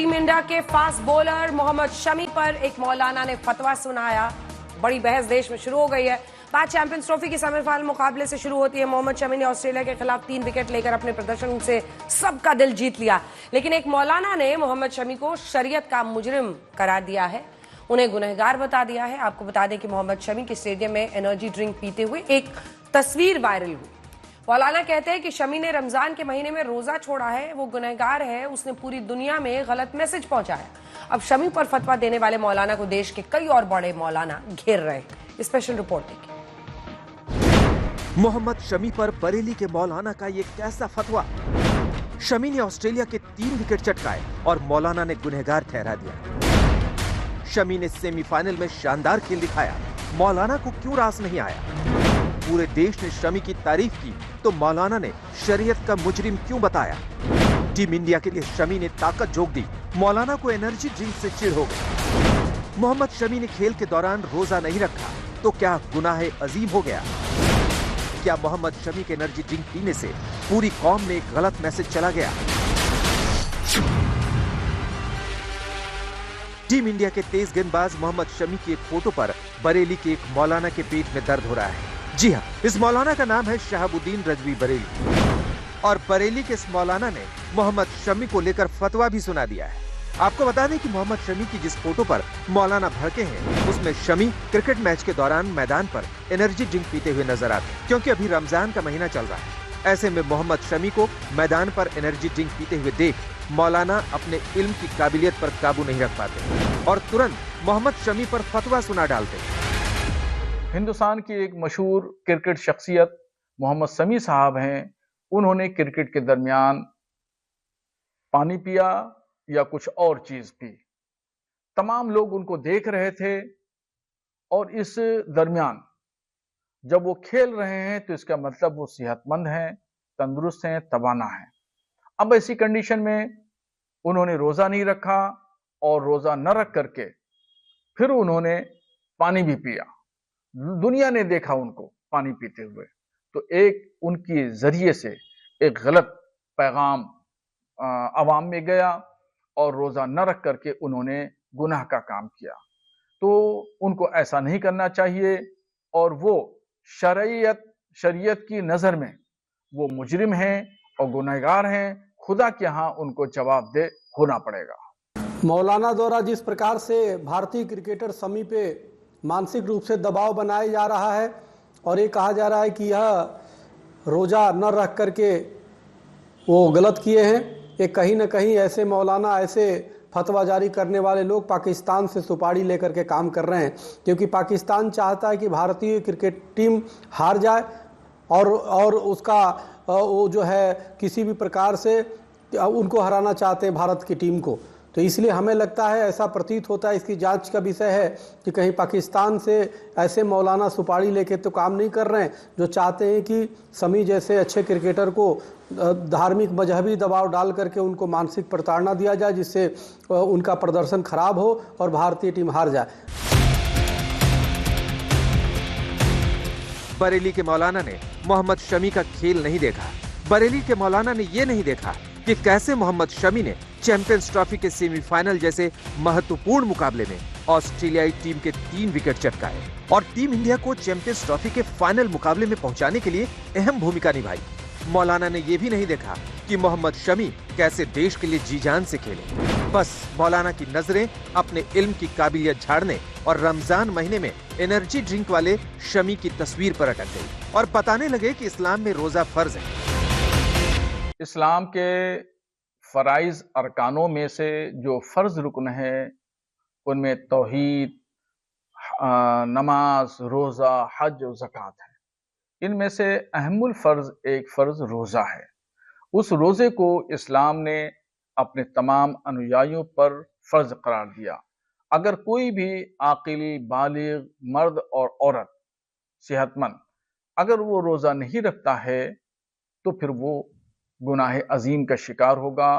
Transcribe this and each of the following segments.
Team India के fast bowler Mohammed Shami पर एक मौलाना ने फतवा सुनाया। बड़ी बहस देश में शुरू हो गई है। बात चैंपियंस ट्रॉफी के सेमीफाइनल मुकाबले से शुरू होती है। मोहम्मद शमी ने ऑस्ट्रेलिया के खिलाफ 3 विकेट लेकर अपने प्रदर्शन से सबका दिल जीत लिया, लेकिन एक मौलाना ने मोहम्मद शमी को शरीयत का मुजरिम करार दिया है, उन्हें गुनहगार बता दिया है। आपको बता दें कि मोहम्मद शमी के स्टेडियम में एनर्जी ड्रिंक पीते हुए एक तस्वीर वायरल हुई। मौलाना कहते हैं कि शमी ने रमजान के महीने में रोजा छोड़ा है, वो गुनहगार है, उसने पूरी दुनिया में गलत मैसेज पहुंचाया। अब शमी पर फतवा देने वाले मौलाना को देश के कई और बड़े मौलाना घेर रहे हैं। स्पेशल रिपोर्ट देखिए। मोहम्मद शमी पर बरेली के मौलाना का ये कैसा फतवा। शमी ने ऑस्ट्रेलिया के 3 विकेट चटकाए और मौलाना ने गुनहगार ठहरा दिया। शमी ने सेमीफाइनल में शानदार खेल दिखाया, मौलाना को क्यों रास नहीं आया। पूरे देश ने शमी की तारीफ की तो मौलाना ने शरीयत का मुजरिम क्यों बताया। टीम इंडिया के लिए शमी ने ताकत झोंक दी, मौलाना को एनर्जी ड्रिंक से चिढ़ हो गई। मोहम्मद शमी ने खेल के दौरान रोजा नहीं रखा तो क्या गुनाह अजीम हो गया। क्या मोहम्मद शमी के एनर्जी ड्रिंक पीने से पूरी कौम में एक गलत मैसेज चला गया। टीम इंडिया के तेज गेंदबाज मोहम्मद शमी की एक फोटो पर बरेली के एक मौलाना के पेट में दर्द हो रहा है। जी हाँ, इस मौलाना का नाम है शहाबुद्दीन रजवी बरेली और बरेली के इस मौलाना ने मोहम्मद शमी को लेकर फतवा भी सुना दिया है। आपको बता दें कि मोहम्मद शमी की जिस फोटो पर मौलाना भड़के हैं, उसमें शमी क्रिकेट मैच के दौरान मैदान पर एनर्जी ड्रिंक पीते हुए नजर आते हैं, क्योंकि अभी रमजान का महीना चल रहा है। ऐसे में मोहम्मद शमी को मैदान पर एनर्जी ड्रिंक पीते हुए देख मौलाना अपने इल्म की काबिलियत पर काबू नहीं रख पाते और तुरंत मोहम्मद शमी पर फतवा सुना डालते। हिंदुस्तान की एक मशहूर क्रिकेट शख्सियत मोहम्मद शमी साहब हैं। उन्होंने क्रिकेट के दरमियान पानी पिया या कुछ और चीज पी। तमाम लोग उनको देख रहे थे और इस दरमियान जब वो खेल रहे हैं तो इसका मतलब वो सेहतमंद हैं, तंदुरुस्त हैं, तवाना हैं। अब ऐसी कंडीशन में उन्होंने रोजा नहीं रखा और रोजा न रख करके फिर उन्होंने पानी भी पिया। दुनिया ने देखा उनको पानी पीते हुए, तो एक उनकी जरिए से एक गलत पैगाम अवाम में गया और रोजा न रख करके उन्होंने गुनाह का काम किया। तो उनको ऐसा नहीं करना चाहिए और वो शरीयत की नजर में वो मुजरिम हैं और गुनहगार हैं। खुदा के यहाँ उनको जवाबदेह होना पड़ेगा। मौलाना द्वारा जिस प्रकार से भारतीय क्रिकेटर शमी पे मानसिक रूप से दबाव बनाया जा रहा है और ये कहा जा रहा है कि यह रोजा न रख करके वो गलत किए हैं, ये कहीं ना कहीं ऐसे मौलाना, ऐसे फतवा जारी करने वाले लोग पाकिस्तान से सुपारी लेकर के काम कर रहे हैं, क्योंकि पाकिस्तान चाहता है कि भारतीय क्रिकेट टीम हार जाए और उसका वो जो है किसी भी प्रकार से उनको हराना चाहते हैं भारत की टीम को। तो इसलिए हमें लगता है, ऐसा प्रतीत होता है, इसकी जांच का विषय है कि कहीं पाकिस्तान से ऐसे मौलाना सुपारी लेके तो काम नहीं कर रहे हैं जो चाहते हैं कि शमी जैसे अच्छे क्रिकेटर को धार्मिक मजहबी दबाव डाल करके उनको मानसिक प्रताड़ना दिया जाए, जिससे उनका प्रदर्शन खराब हो और भारतीय टीम हार जाए। बरेली के मौलाना ने मोहम्मद शमी का खेल नहीं देखा। बरेली के मौलाना ने ये नहीं देखा कि कैसे मोहम्मद शमी ने चैंपियंस ट्रॉफी के सेमीफाइनल जैसे महत्वपूर्ण मुकाबले में ऑस्ट्रेलियाई टीम के 3 विकेट चटकाए और टीम इंडिया को चैंपियंस ट्रॉफी के फाइनल मुकाबले में पहुंचाने के लिए अहम भूमिका निभाई। मौलाना ने यह भी नहीं देखा कि मोहम्मद शमी कैसे देश के लिए जी जान से खेले। बस मौलाना की नजरें अपने इल्म की काबिलियत झाड़ने और रमजान महीने में एनर्जी ड्रिंक वाले शमी की तस्वीर पर अटक गई और बताने लगे कि इस्लाम में रोजा फर्ज है। इस्लाम के फराइज अरकानों में से जो फर्ज रुकन है उनमें तौहीद, नमाज, रोज़ा, हज और ज़कात है। इनमें से अहमुल फ़र्ज एक फ़र्ज रोज़ा है। उस रोज़े को इस्लाम ने अपने तमाम अनुयायियों पर फ़र्ज करार दिया। अगर कोई भी आकिल, बालिग, मर्द और औरत, सेहतमंद, अगर वो रोज़ा नहीं रखता है तो फिर वो गुनाह अजीम का शिकार होगा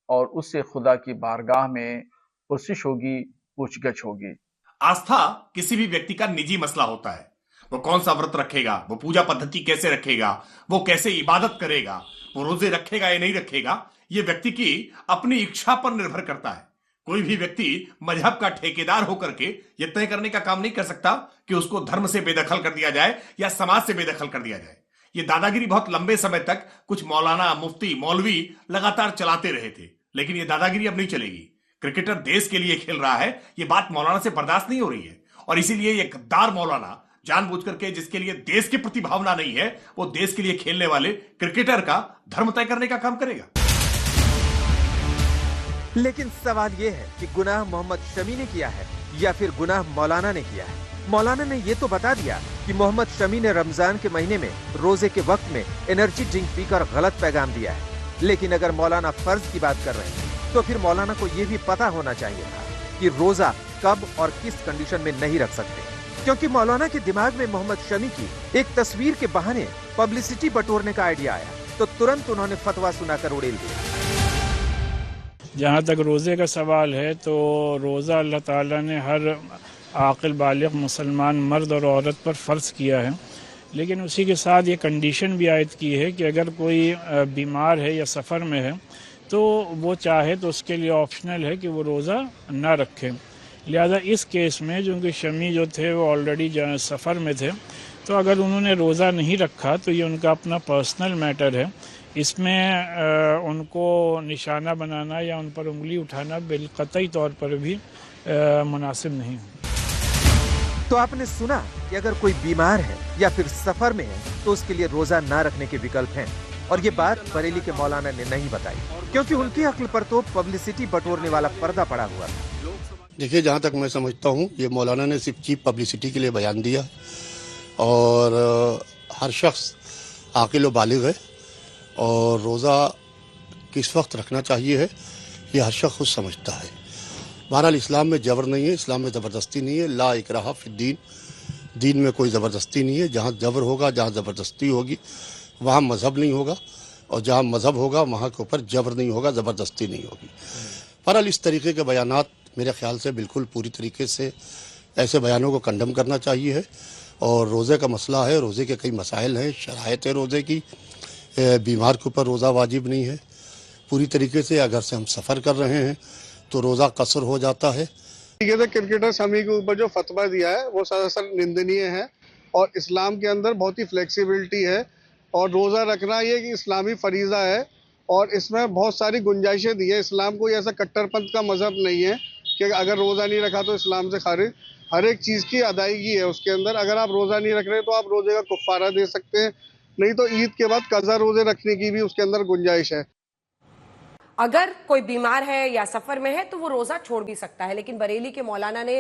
और उससे खुदा की बारगाह में पुरसिश होगी, पूछगछ होगी। आस्था किसी भी व्यक्ति का निजी मसला होता है। वो कौन सा व्रत रखेगा, वो पूजा पद्धति कैसे रखेगा, वो कैसे इबादत करेगा, वो रोजे रखेगा या नहीं रखेगा, ये व्यक्ति की अपनी इच्छा पर निर्भर करता है। कोई भी व्यक्ति मजहब का ठेकेदार होकर के ये तय करने का काम नहीं कर सकता कि उसको धर्म से बेदखल कर दिया जाए या समाज से बेदखल कर दिया जाए। ये दादागिरी बहुत लंबे समय तक कुछ मौलाना, मुफ्ती, मौलवी लगातार चलाते रहे थे, लेकिन ये दादागिरी अब नहीं चलेगी। क्रिकेटर देश के लिए खेल रहा है, ये बात मौलाना से बर्दाश्त नहीं हो रही है, और इसीलिए ये गद्दार मौलाना जानबूझ करके, जिसके लिए देश की प्रति भावना नहीं है, वो देश के लिए खेलने वाले क्रिकेटर का धर्म तय करने का काम करेगा। लेकिन सवाल यह है कि गुनाह मोहम्मद शमी ने किया है या फिर गुनाह मौलाना ने किया है। मौलाना ने ये तो बता दिया कि मोहम्मद शमी ने रमजान के महीने में रोजे के वक्त में एनर्जी ड्रिंक पीकर गलत पैगाम दिया है, लेकिन अगर मौलाना फर्ज की बात कर रहे हैं तो फिर मौलाना को ये भी पता होना चाहिए था कि रोजा कब और किस कंडीशन में नहीं रख सकते, क्योंकि मौलाना के दिमाग में मोहम्मद शमी की एक तस्वीर के बहाने पब्लिसिटी बटोरने का आइडिया आया, तो तुरंत उन्होंने फतवा सुनाकर उड़ेल दिया। जहाँ तक रोज़े का सवाल है तो रोज़ा अल्लाह ताला ने हर आक़िल बालिग़ मुसलमान मर्द और औरत पर फ़र्ज़ किया है, लेकिन उसी के साथ ये कंडीशन भी आयद की है कि अगर कोई बीमार है या सफ़र में है तो वो चाहे तो उसके लिए ऑप्शनल है कि वो रोज़ा ना रखे। लिहाजा इस केस में चूँकि शमी जो थे वो ऑलरेडी सफ़र में थे, तो अगर उन्होंने रोज़ा नहीं रखा तो ये उनका अपना पर्सनल मैटर है, इसमें उनको निशाना बनाना या उन पर उंगली उठाना बिलकतई तौर पर भी मुनासिब नहीं है। तो आपने सुना कि अगर कोई बीमार है या फिर सफर में है तो उसके लिए रोजा ना रखने के विकल्प हैं, और ये बात बरेली के मौलाना ने नहीं बताई, क्योंकि उनकी अक्ल पर तो पब्लिसिटी बटोरने वाला पर्दा पड़ा हुआ था। देखिए, जहाँ तक मैं समझता हूँ ये मौलाना ने सिर्फ चीप पब्लिसिटी के लिए बयान दिया, और हर शख्स आकिल व बालिग है और रोज़ा किस वक्त रखना चाहिए है ये हर शख्स खुद समझता है। बहरहाल इस्लाम में जबर नहीं है, इस्लाम में ज़बरदस्ती नहीं है। ला इकराहा फिद्दीन, दीन में कोई ज़बरदस्ती नहीं है। जहाँ जबर होगा, जहाँ ज़बरदस्ती होगी वहाँ मज़हब नहीं होगा, और जहाँ मज़हब होगा वहाँ के ऊपर जबर नहीं होगा, ज़बरदस्ती नहीं होगी। बहरहाल इस तरीके के बयानात मेरे ख्याल से बिल्कुल पूरी तरीके से ऐसे बयानों को कंडम करना चाहिए है। और रोज़े का मसला है, रोज़े के कई मसाइल हैं, शराइत है रोज़े की, बीमार के ऊपर रोज़ा वाजिब नहीं है पूरी तरीके से। अगर से हम सफ़र कर रहे हैं तो रोज़ा कसर हो जाता है। तरीके से क्रिकेटर शमी के ऊपर जो फतवा दिया है वो सरासर निंदनीय है, और इस्लाम के अंदर बहुत ही फ्लेक्सिबिलिटी है, और रोज़ा रखना ये कि इस्लामी फरीज़ा है, और इसमें बहुत सारी गुंजाइशें दी है। इस्लाम कोई ऐसा कट्टरपंथ का मज़हब नहीं है कि अगर रोज़ा नहीं रखा तो इस्लाम से खारिज। हर एक चीज़ की अदायगी है उसके अंदर। अगर आप रोज़ा नहीं रख रहे तो आप रोज़े का कुफ़ारा दे सकते हैं, नहीं तो ईद के बाद कज़ा रोज़े रखने की भी उसके अंदर गुंजाइश है। अगर कोई बीमार है या सफर में है तो वो रोजा छोड़ भी सकता है, लेकिन बरेली के मौलाना ने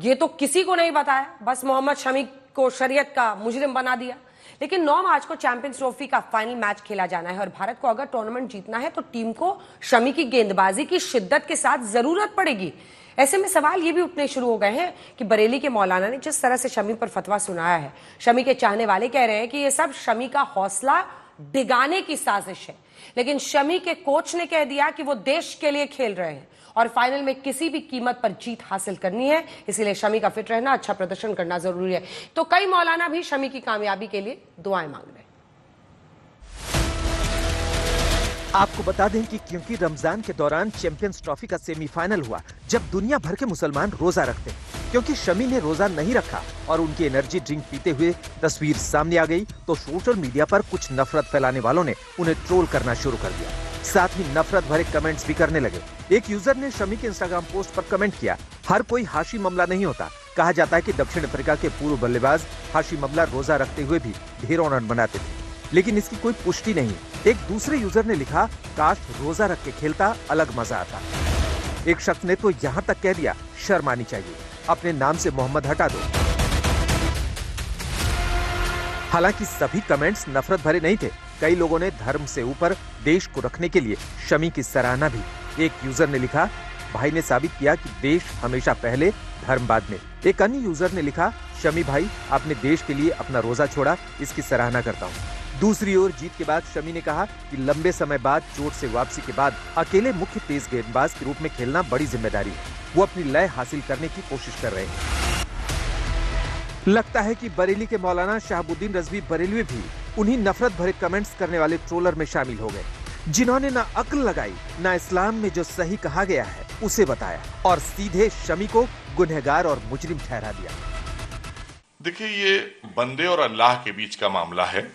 ये तो किसी को नहीं बताया, बस मोहम्मद शमी को शरीयत का मुजरिम बना दिया। लेकिन 9 मार्च को चैंपियंस ट्रॉफी का फाइनल मैच खेला जाना है, और भारत को अगर टूर्नामेंट जीतना है तो टीम को शमी की गेंदबाजी की शिद्दत के साथ जरूरत पड़ेगी। ऐसे में सवाल ये भी उठने शुरू हो गए हैं कि बरेली के मौलाना ने जिस तरह से शमी पर फतवा सुनाया है, शमी के चाहने वाले कह रहे हैं कि ये सब शमी का हौसला डिगाने की साजिश है। लेकिन शमी के कोच ने कह दिया कि वो देश के लिए खेल रहे हैं और फाइनल में किसी भी कीमत पर जीत हासिल करनी है, इसीलिए शमी का फिट रहना, अच्छा प्रदर्शन करना जरूरी है। तो कई मौलाना भी शमी की कामयाबी के लिए दुआएं मांग रहे हैं। आपको बता दें कि क्योंकि रमजान के दौरान चैंपियंस ट्रॉफी का सेमीफाइनल हुआ जब दुनिया भर के मुसलमान रोजा रखते हैं, क्योंकि शमी ने रोजा नहीं रखा और उनकी एनर्जी ड्रिंक पीते हुए तस्वीर सामने आ गई, तो सोशल मीडिया पर कुछ नफरत फैलाने वालों ने उन्हें ट्रोल करना शुरू कर दिया। साथ ही नफरत भरे कमेंट्स भी करने लगे। एक यूजर ने शमी के इंस्टाग्राम पोस्ट पर कमेंट किया, हर कोई हाशी मामला नहीं होता। कहा जाता है कि दक्षिण अफ्रीका के पूर्व बल्लेबाज हाशी मामला रोजा रखते हुए भी ढेरों रन बनाते थे, लेकिन इसकी कोई पुष्टि नहीं। एक दूसरे यूजर ने लिखा, काश रोजा रख के खेलता, अलग मजा आता। एक शख्स ने तो यहाँ तक कह दिया, शर्म आनी चाहिए, अपने नाम से मोहम्मद हटा दो। हालांकि सभी कमेंट्स नफरत भरे नहीं थे। कई लोगों ने धर्म से ऊपर देश को रखने के लिए शमी की सराहना भी। एक यूजर ने लिखा, भाई ने साबित किया कि देश हमेशा पहले, धर्म बाद में। एक अन्य यूजर ने लिखा, शमी भाई आपने देश के लिए अपना रोजा छोड़ा, इसकी सराहना करता हूँ। दूसरी ओर जीत के बाद शमी ने कहा कि लंबे समय बाद चोट से वापसी के बाद अकेले मुख्य तेज गेंदबाज के रूप में खेलना बड़ी जिम्मेदारी है। वो अपनी लय हासिल करने की कोशिश कर रहे हैं। लगता है कि बरेली के मौलाना शहाबुद्दीन रजवी बरेलवी भी उन्हीं नफरत भरे कमेंट्स करने वाले ट्रोलर में शामिल हो गए। जिन्होंने ना अक्ल लगाई, ना इस्लाम में जो सही कहा गया है उसे बताया और सीधे शमी को गुनहगार और मुजरिम ठहरा दिया। देखिए, ये बंदे और अल्लाह के बीच का मामला है।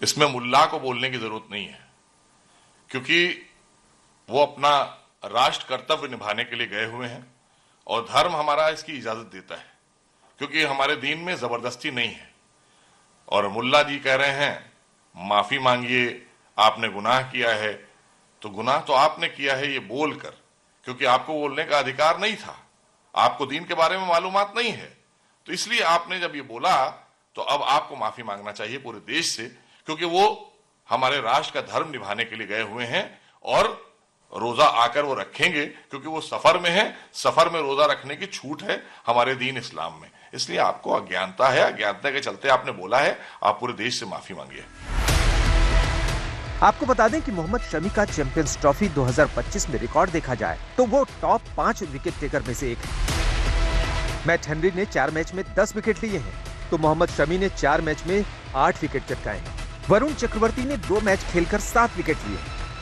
इसमें मुल्ला को बोलने की जरूरत नहीं है, क्योंकि वो अपना राष्ट्र कर्तव्य निभाने के लिए गए हुए हैं और धर्म हमारा इसकी इजाजत देता है, क्योंकि हमारे दीन में जबरदस्ती नहीं है। और मुल्ला जी कह रहे हैं माफी मांगिए, आपने गुनाह किया है, तो गुनाह तो आपने किया है ये बोलकर, क्योंकि आपको बोलने का अधिकार नहीं था, आपको दीन के बारे में मालूमात नहीं है, तो इसलिए आपने जब ये बोला तो अब आपको माफी मांगना चाहिए पूरे देश से, क्योंकि वो हमारे राष्ट्र का धर्म निभाने के लिए गए हुए हैं और रोजा आकर वो रखेंगे, क्योंकि वो सफर में है। सफर में रोजा रखने की छूट है हमारे दीन इस्लाम में, इसलिए आपको अज्ञानता है, अज्ञानता के चलते आपने बोला है, आप पूरे देश से माफी मांगिए। आपको बता दें कि मोहम्मद शमी का चैंपियंस ट्रॉफी 2025 में रिकॉर्ड देखा जाए तो वो टॉप 5 विकेट टेकर में से एक है। मैट हेनरी ने 4 मैच में 10 विकेट लिए हैं, तो मोहम्मद शमी ने 4 मैच में 8 विकेट चटकाए हैं। वरुण चक्रवर्ती ने 2 मैच खेलकर 7 विकेट लिए,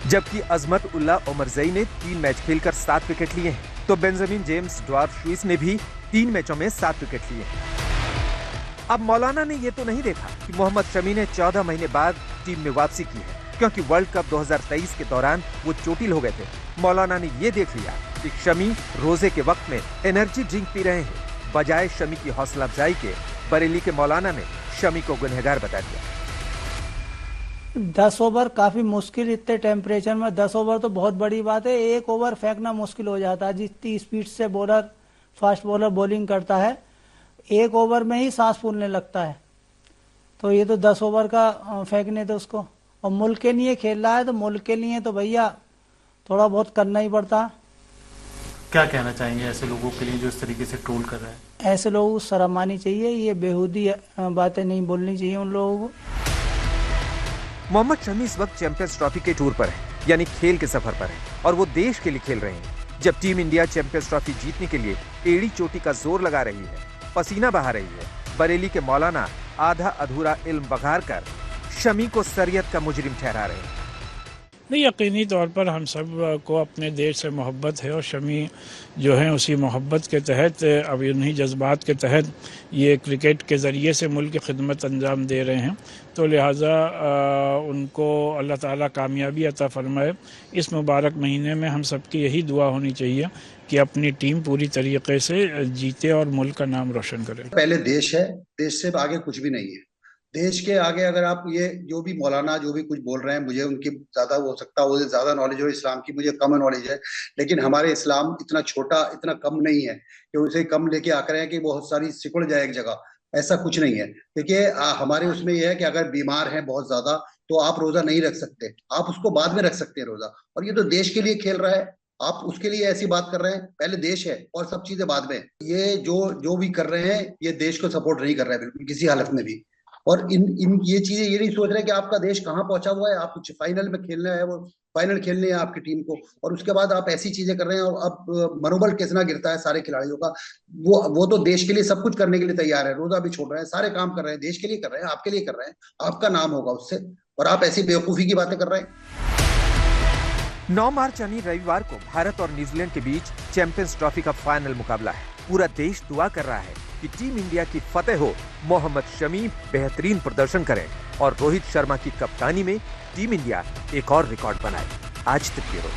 जबकि अजमत उल्ला ओमरजई ने 3 मैच खेलकर 7 विकेट लिए हैं, तो बेंजामिन जेम्स ड्वार्फ शुइस ने भी 3 मैचों में 7 विकेट लिए हैं। अब मौलाना ने ये तो नहीं देखा कि मोहम्मद शमी ने 14 महीने बाद टीम में वापसी की है, क्योंकि वर्ल्ड कप 2023 के दौरान वो चोटिल हो गए थे। मौलाना ने ये देख लिया कि शमी रोजे के वक्त में एनर्जी ड्रिंक पी रहे हैं। बजाय शमी की हौसला अफजाई के बरेली के मौलाना ने शमी को गुनहगार बता दिया। 10 ओवर काफी मुश्किल, इतने टेम्परेचर में 10 ओवर तो बहुत बड़ी बात है। 1 ओवर फेंकना मुश्किल हो जाता है, जितनी स्पीड से बॉलर फास्ट बॉलर बॉलिंग करता है 1 ओवर में ही सांस फूलने लगता है। तो ये तो 10 ओवर का फेंकने थे उसको, और मुल्क के लिए खेल रहा है तो मुल्क के लिए तो भैया थोड़ा बहुत करना ही पड़ता। क्या कहना चाहेंगे ऐसे लोगों के लिए जो इस तरीके से ट्रोल कर रहे हैं? ऐसे लोगों को शर्म आनी चाहिए, ये बेहूदी बातें नहीं बोलनी चाहिए उन लोगों को। मोहम्मद शमी इस वक्त चैंपियंस ट्रॉफी के टूर पर है, यानी खेल के सफर पर है, और वो देश के लिए खेल रहे हैं। जब टीम इंडिया चैंपियंस ट्रॉफी जीतने के लिए एड़ी चोटी का जोर लगा रही है, पसीना बहा रही है, बरेली के मौलाना आधा अधूरा इल्म बघार कर शमी को शरीयत का मुजरिम ठहरा रहे हैं। नहीं, यकीनी तौर पर हम सब को अपने देश से मोहब्बत है, और शमी जो है उसी मोहब्बत के तहत, अब उन्हीं जज्बात के तहत ये क्रिकेट के ज़रिए से मुल्क की खिदमत अंजाम दे रहे हैं। तो लिहाजा उनको अल्लाह ताला कामयाबी अता फरमाए। इस मुबारक महीने में हम सब की यही दुआ होनी चाहिए कि अपनी टीम पूरी तरीके से जीते और मुल्क का नाम रोशन करे। पहले देश है, देश से आगे कुछ भी नहीं है। देश के आगे अगर आप ये जो भी मौलाना जो भी कुछ बोल रहे हैं, मुझे उनकी ज्यादा हो सकता है, मुझे ज्यादा नॉलेज हो इस्लाम की, मुझे कम नॉलेज है, लेकिन हमारे इस्लाम इतना छोटा, इतना कम नहीं है कि उसे कम लेके आकर हैं कि बहुत सारी सिकुड़ जाए एक जगह, ऐसा कुछ नहीं है। देखिए हमारे उसमें यह है कि अगर बीमार हैं बहुत ज्यादा तो आप रोजा नहीं रख सकते, आप उसको बाद में रख सकते हैं रोजा, और ये तो देश के लिए खेल रहा है, आप उसके लिए ऐसी बात कर रहे हैं। पहले देश है और सब चीजें बाद में। ये जो भी कर रहे हैं ये देश को सपोर्ट नहीं कर रहे हैं बिल्कुल किसी हालत में भी, और इन ये चीजें ये नहीं सोच रहे कि आपका देश कहाँ पहुंचा हुआ है, आप कुछ फाइनल में खेलना है, वो फाइनल खेलने है आपकी टीम को, और उसके बाद आप ऐसी चीजें कर रहे हैं। और अब मनोबल कितना गिरता है सारे खिलाड़ियों का। वो तो देश के लिए सब कुछ करने के लिए तैयार है, रोजा भी छोड़ रहे हैं, सारे काम कर रहे हैं, देश के लिए कर रहे हैं, आपके लिए कर रहे हैं, आपका नाम होगा उससे, और आप ऐसी बेवकूफी की बातें कर रहे हैं। 9 मार्च यानी रविवार को भारत और न्यूजीलैंड के बीच चैंपियंस ट्रॉफी का फाइनल मुकाबला है। पूरा देश दुआ कर रहा है कि टीम इंडिया की फतेह हो, मोहम्मद शमी बेहतरीन प्रदर्शन करें और रोहित शर्मा की कप्तानी में टीम इंडिया एक और रिकॉर्ड बनाए। आज तक ब्यूरो।